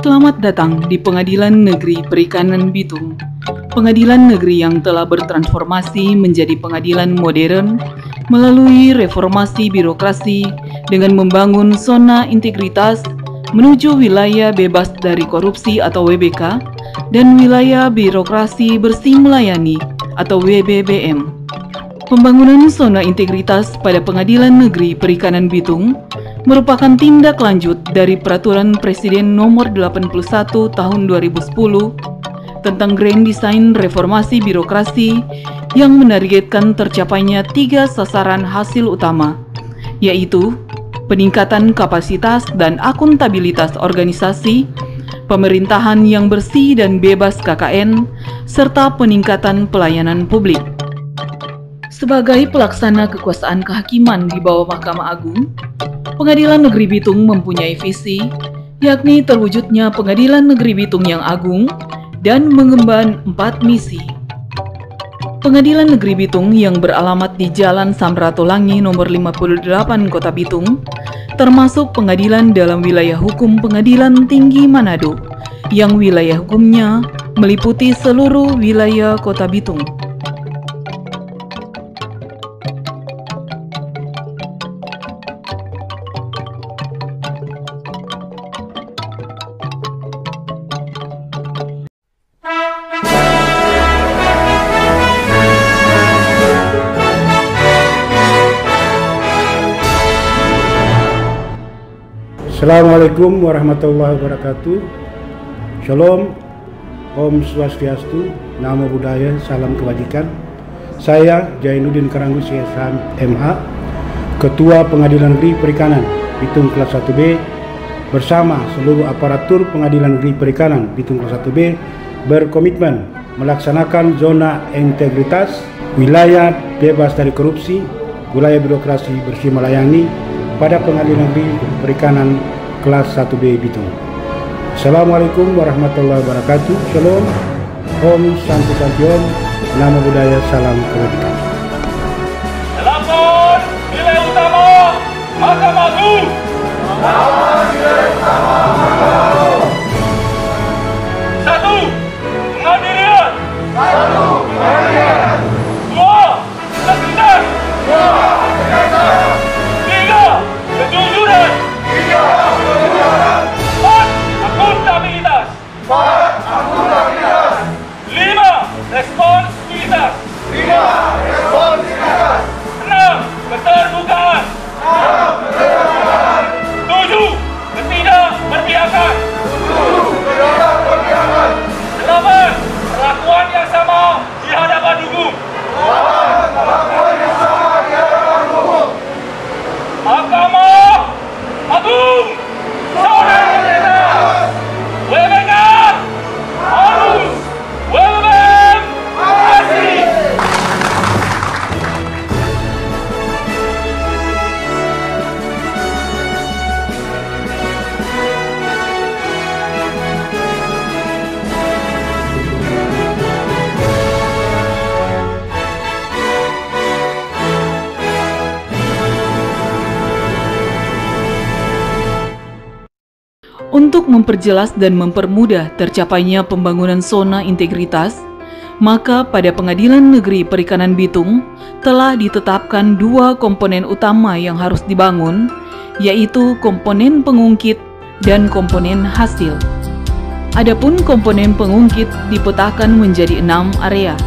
Selamat datang di Pengadilan Negeri Perikanan Bitung. Pengadilan negeri yang telah bertransformasi menjadi pengadilan modern melalui reformasi birokrasi dengan membangun zona integritas menuju wilayah bebas dari korupsi atau WBK dan wilayah birokrasi bersih melayani atau WBBM. Pembangunan zona integritas pada Pengadilan Negeri Perikanan Bitung merupakan tindak lanjut dari Peraturan Presiden Nomor 81 Tahun 2010 tentang Grand Design Reformasi Birokrasi yang menargetkan tercapainya 3 sasaran hasil utama, yaitu peningkatan kapasitas dan akuntabilitas organisasi, pemerintahan yang bersih dan bebas KKN, serta peningkatan pelayanan publik. Sebagai pelaksana kekuasaan kehakiman di bawah Mahkamah Agung, Pengadilan Negeri Bitung mempunyai visi, yakni terwujudnya Pengadilan Negeri Bitung yang agung dan mengemban 4 misi. Pengadilan Negeri Bitung yang beralamat di Jalan Samratulangi nomor 58 Kota Bitung, termasuk pengadilan dalam wilayah hukum Pengadilan Tinggi Manado, yang wilayah hukumnya meliputi seluruh wilayah Kota Bitung. Assalamualaikum warahmatullahi wabarakatuh. Shalom, Om Swastiastu, Namo Buddhaya, Salam Kebajikan. Saya Jainuddin Karanggus SH MH, Ketua Pengadilan Negeri Perikanan Bitung Kelas 1B, bersama seluruh aparatur Pengadilan Negeri Perikanan Bitung Kelas 1B berkomitmen melaksanakan zona integritas, wilayah bebas dari korupsi, wilayah birokrasi bersih melayani pada Pengadilan Negeri Perikanan Kelas 1B Bitung. Assalamualaikum warahmatullahi wabarakatuh. Shalom, Om Santi Santion, Namo Buddhaya, Salam Kebajikan. Lapor nilai utama Mahkamah Agung. Lapor nilai utama Mahkamah Agung. 1. Pengadilan. 1. Pengadilan. 2. Integritas. 2. Integritas. 3. Kejujuran. 3. Kejujuran. 4. Akuntabilitas. 4. Akuntabilitas. 5. Responsibilitas. 5. Responsibilitas. 6. Keterbukaan. 6. Keterbukaan. 7. Ketidakberpihakan. 7. Ketidakberpihakan. 8. Perlakuan yang sama di hadapan hukum. 8. Perlakuan yang sama di hadapan hukum. Mahkamah Agung zona integritas. WBK harus, WBBM asli. Untuk memperjelas dan mempermudah tercapainya pembangunan zona integritas, maka pada Pengadilan Negeri Perikanan Bitung telah ditetapkan 2 komponen utama yang harus dibangun, yaitu komponen pengungkit dan komponen hasil. Adapun komponen pengungkit dipetakan menjadi 6 area.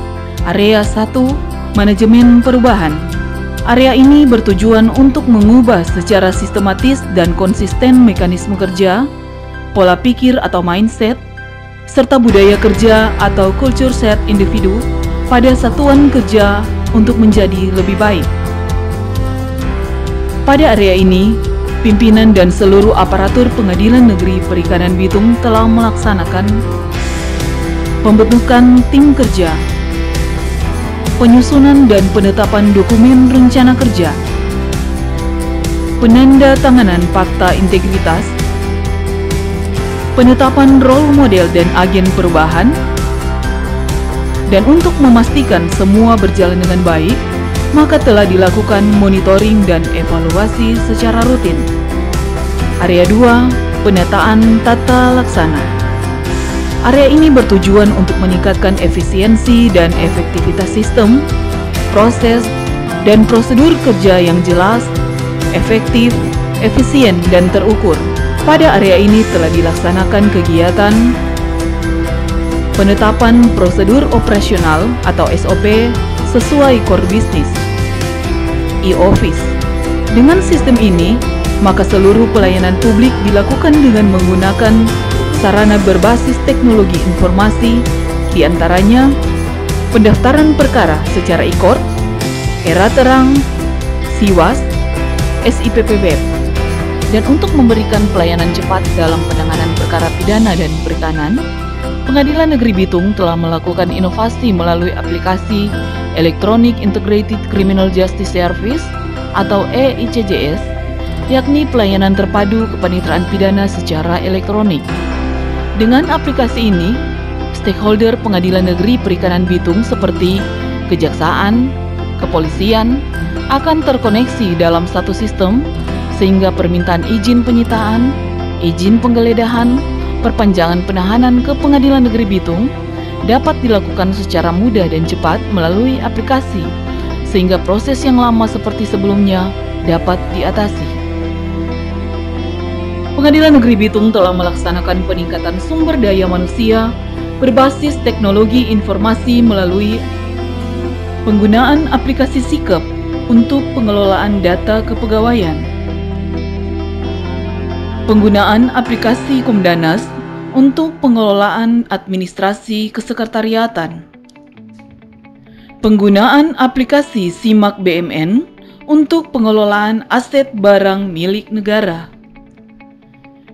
Area 1, manajemen perubahan. Area ini bertujuan untuk mengubah secara sistematis dan konsisten mekanisme kerja, pola pikir atau mindset, serta budaya kerja atau culture set individu pada satuan kerja untuk menjadi lebih baik. Pada area ini, pimpinan dan seluruh aparatur Pengadilan Negeri Perikanan Bitung telah melaksanakan pembentukan tim kerja, penyusunan dan penetapan dokumen rencana kerja, penandatanganan fakta integritas, penetapan role model dan agen perubahan, dan untuk memastikan semua berjalan dengan baik, maka telah dilakukan monitoring dan evaluasi secara rutin. Area 2, penataan tata laksana. Area ini bertujuan untuk meningkatkan efisiensi dan efektivitas sistem, proses, dan prosedur kerja yang jelas, efektif, efisien, dan terukur. Pada area ini telah dilaksanakan kegiatan penetapan prosedur operasional atau SOP sesuai core business, e-office. Dengan sistem ini, maka seluruh pelayanan publik dilakukan dengan menggunakan sarana berbasis teknologi informasi, diantaranya pendaftaran perkara secara e-court, era terang, SIWAS, SIPP Web. Dan untuk memberikan pelayanan cepat dalam penanganan perkara pidana dan perikanan, Pengadilan Negeri Bitung telah melakukan inovasi melalui aplikasi Electronic Integrated Criminal Justice Service atau EICJS, yakni pelayanan terpadu kepaniteraan pidana secara elektronik. Dengan aplikasi ini, stakeholder Pengadilan Negeri Perikanan Bitung seperti kejaksaan, kepolisian akan terkoneksi dalam satu sistem sehingga permintaan izin penyitaan, izin penggeledahan, perpanjangan penahanan ke Pengadilan Negeri Bitung dapat dilakukan secara mudah dan cepat melalui aplikasi, sehingga proses yang lama seperti sebelumnya dapat diatasi. Pengadilan Negeri Bitung telah melaksanakan peningkatan sumber daya manusia berbasis teknologi informasi melalui penggunaan aplikasi SIKEP untuk pengelolaan data kepegawaian, penggunaan aplikasi Komdanas untuk pengelolaan administrasi kesekretariatan, penggunaan aplikasi SIMAK BMN untuk pengelolaan aset barang milik negara,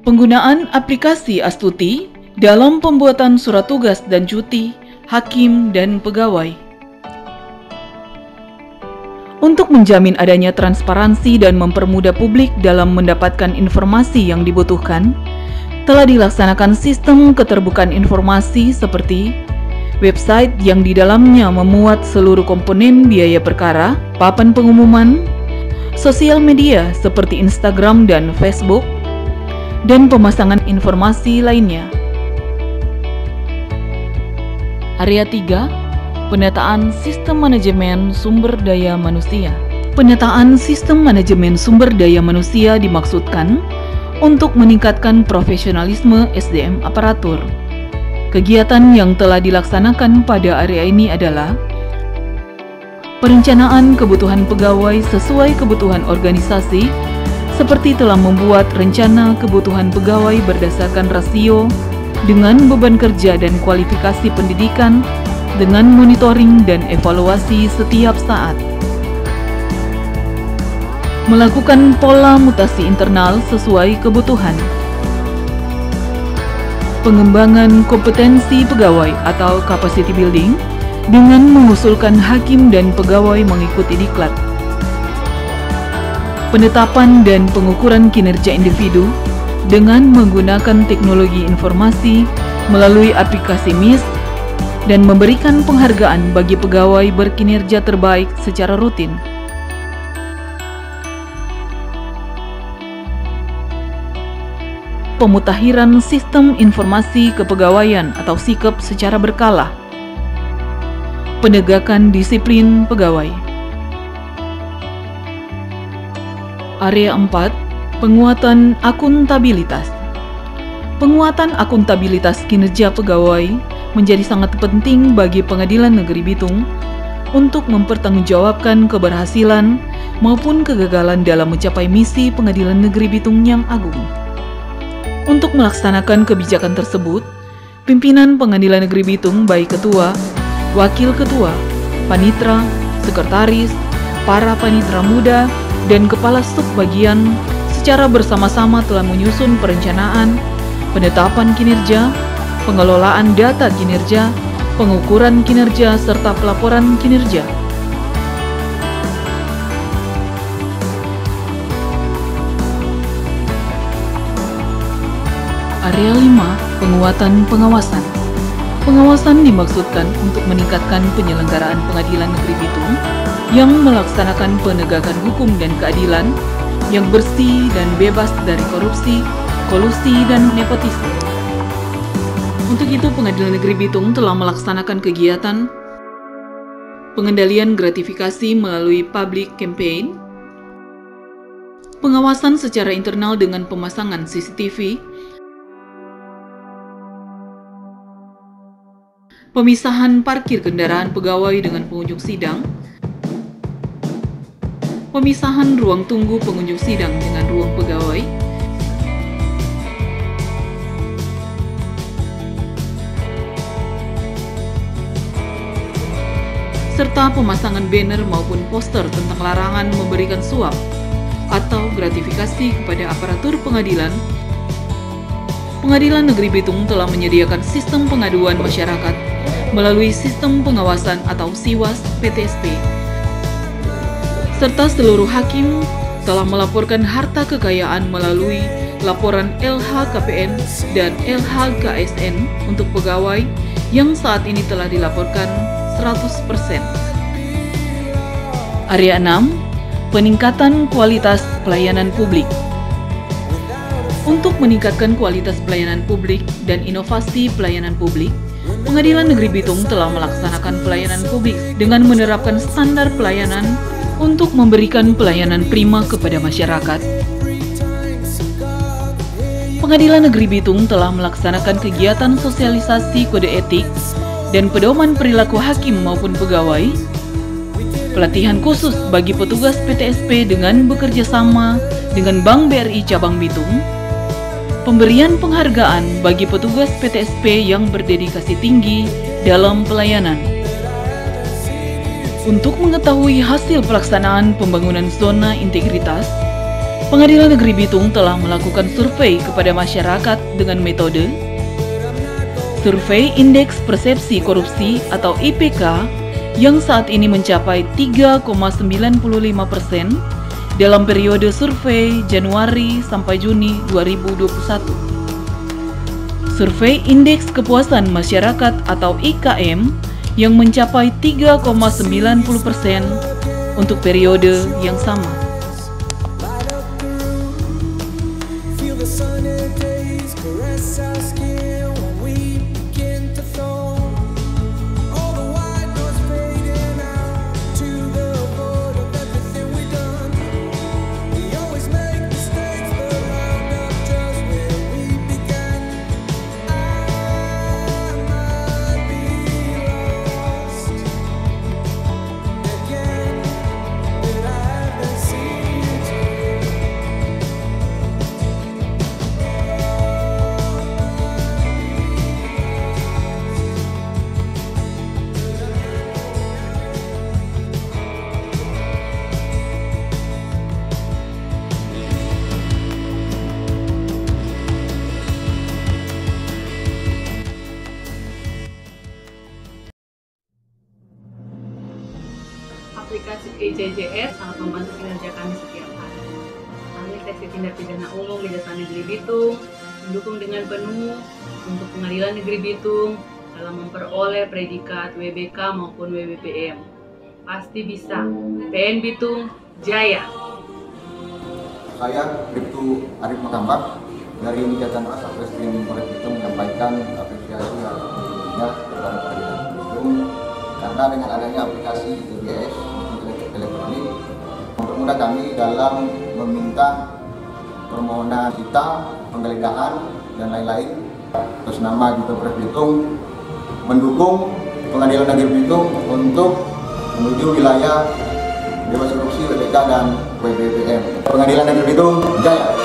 penggunaan aplikasi Astuti dalam pembuatan surat tugas dan cuti hakim dan pegawai. Untuk menjamin adanya transparansi dan mempermudah publik dalam mendapatkan informasi yang dibutuhkan, telah dilaksanakan sistem keterbukaan informasi seperti website yang di dalamnya memuat seluruh komponen biaya perkara, papan pengumuman, sosial media seperti Instagram dan Facebook, dan pemasangan informasi lainnya. Area 3, penataan sistem manajemen sumber daya manusia. Penataan sistem manajemen sumber daya manusia dimaksudkan untuk meningkatkan profesionalisme SDM aparatur. Kegiatan yang telah dilaksanakan pada area ini adalah perencanaan kebutuhan pegawai sesuai kebutuhan organisasi, seperti telah membuat rencana kebutuhan pegawai berdasarkan rasio dengan beban kerja dan kualifikasi pendidikan dengan monitoring dan evaluasi setiap saat. Melakukan pola mutasi internal sesuai kebutuhan. Pengembangan kompetensi pegawai atau capacity building dengan mengusulkan hakim dan pegawai mengikuti diklat. Penetapan dan pengukuran kinerja individu dengan menggunakan teknologi informasi melalui aplikasi MIS dan memberikan penghargaan bagi pegawai berkinerja terbaik secara rutin. Pemutakhiran sistem informasi kepegawaian atau SIKEP secara berkala. Penegakan disiplin pegawai. Area 4, penguatan akuntabilitas. Penguatan akuntabilitas kinerja pegawai menjadi sangat penting bagi Pengadilan Negeri Bitung untuk mempertanggungjawabkan keberhasilan maupun kegagalan dalam mencapai misi Pengadilan Negeri Bitung yang agung. Untuk melaksanakan kebijakan tersebut, pimpinan Pengadilan Negeri Bitung baik ketua, wakil ketua, panitra, sekretaris, para panitra muda, dan kepala subbagian secara bersama-sama telah menyusun perencanaan, penetapan kinerja, pengelolaan data kinerja, pengukuran kinerja, serta pelaporan kinerja. Area 5, penguatan pengawasan. Pengawasan dimaksudkan untuk meningkatkan penyelenggaraan Pengadilan Negeri Bitung yang melaksanakan penegakan hukum dan keadilan yang bersih dan bebas dari korupsi, kolusi, dan nepotisme. Untuk itu, Pengadilan Negeri Bitung telah melaksanakan kegiatan pengendalian gratifikasi melalui public campaign, pengawasan secara internal dengan pemasangan CCTV, pemisahan parkir kendaraan pegawai dengan pengunjung sidang, pemisahan ruang tunggu pengunjung sidang dengan ruang pegawai, serta pemasangan banner maupun poster tentang larangan memberikan suap atau gratifikasi kepada aparatur pengadilan. Pengadilan Negeri Bitung telah menyediakan sistem pengaduan masyarakat melalui sistem pengawasan atau SIWAS PTSP, serta seluruh hakim telah melaporkan harta kekayaan melalui laporan LHKPN dan LHKSN untuk pegawai yang saat ini telah dilaporkan 100%. Area 6, peningkatan kualitas pelayanan publik. Untuk meningkatkan kualitas pelayanan publik dan inovasi pelayanan publik, Pengadilan Negeri Bitung telah melaksanakan pelayanan publik dengan menerapkan standar pelayanan untuk memberikan pelayanan prima kepada masyarakat. Pengadilan Negeri Bitung telah melaksanakan kegiatan sosialisasi kode etik dan pedoman perilaku hakim maupun pegawai, pelatihan khusus bagi petugas PTSP dengan bekerja sama dengan Bank BRI Cabang Bitung, pemberian penghargaan bagi petugas PTSP yang berdedikasi tinggi dalam pelayanan. Untuk mengetahui hasil pelaksanaan pembangunan zona integritas, Pengadilan Negeri Bitung telah melakukan survei kepada masyarakat dengan metode Survei Indeks Persepsi Korupsi atau IPK yang saat ini mencapai 3,95% dalam periode survei Januari sampai Juni 2021. Survei Indeks Kepuasan Masyarakat atau IKM yang mencapai 3,90% untuk periode yang sama. Aplikasi EJJS sangat membantu kinerja kami setiap hari. Kami Seksi Tindak Pidana Umum Kejaksaan Negeri Bitung mendukung dengan penuh untuk Pengadilan Negeri Bitung dalam memperoleh predikat WBK maupun WBPM. Pasti bisa. PN Bitung Jaya. Saya Bribtu Arif Makambak dari Kejaksaan Satreskrim Polres Bitung menyampaikan apresiasi yang tentunya kepada Pengadilan Bitung karena dengan adanya aplikasi EJS elektronik mempermudah kami dalam meminta permohonan kita, penggeledahan dan lain-lain. Atas nama juga Polres Bitung mendukung Pengadilan Negeri Bitung untuk menuju wilayah bebas korupsi WBK dan WBPM. Pengadilan Negeri Bitung Jaya.